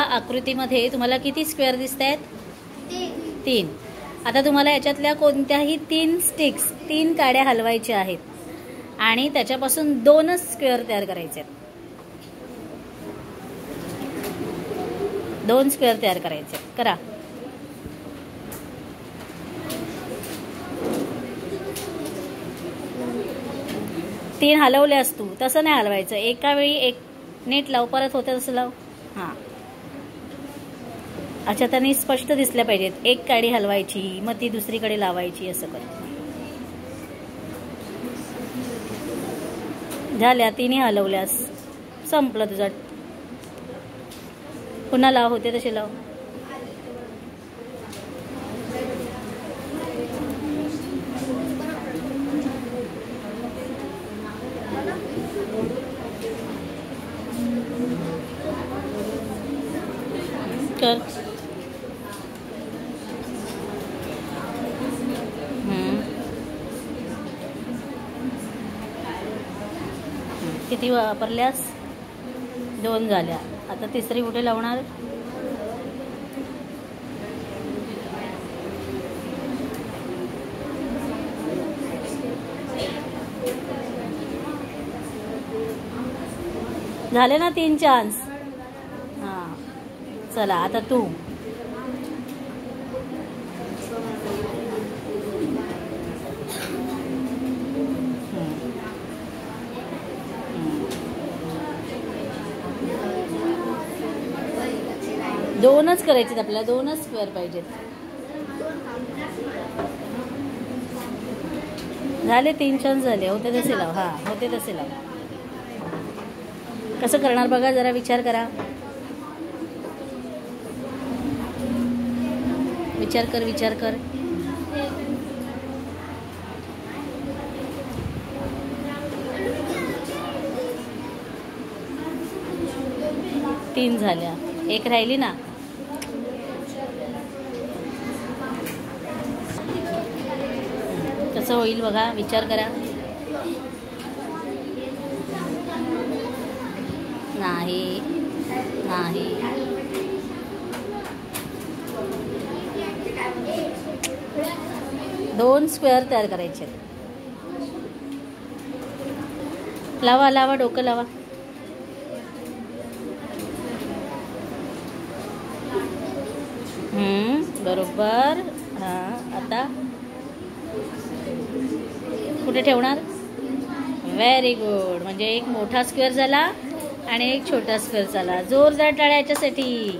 आकृतीमध्ये तुम्हाला किती स्क्वेअर दिसत आहेत? 3. आता तुम्हाला याच्यातल्या कोणत्याही 3 स्टिक्स 3 काड्या हलवायच्या आहेत आणि त्याच्यापासून 2च स्क्वेअर तयार करायचे आहेत. 2 स्क्वेअर तयार करायचे. करा. तीन हलवल्यास तू तसं नाही हलवायचं. एका वेळी एक नीट लाव, परत होतं तसं लाव. हां, अच्छा, त्यांनी स्पष्ट दिसल्या पाहिजेत. एक काडी हलवायची, मग ती दुसरीकडे लावायची, असं कर. झाल्या, तिन्ही हलवल्यास संपलं तुझं. पुन्हा लाव, होते तसे लाव. कर. किती वापरल्यास? 2 झाल्या. आता तिसरी कुठे लावणार? झाले ना 3 चान्स. हां, चला आता तू. दोनच करायचे आपल्याला, 2च स्क्वेअर पाहिजेत. झाले 3 चान्स झाले. होते तसे लाव. हां, होते तसे लाव. कसं करणार बघा, जरा विचार करा. विचार कर, विचार कर. तीन झाल्या, एक राहिली ना. कसं होईल बघा, विचार करा. नाही नाही, 2 स्क्वेअर तयार करायचे. लावा लावा, डोकं लावा. बरोबर. हां, आता कुठे ठेवणार? Very good. म्हणजे एक मोठा स्क्वेअर झाला आणि एक छोटा स्क्वेअर झाला. जोरदार टाळ्या याच्यासाठी.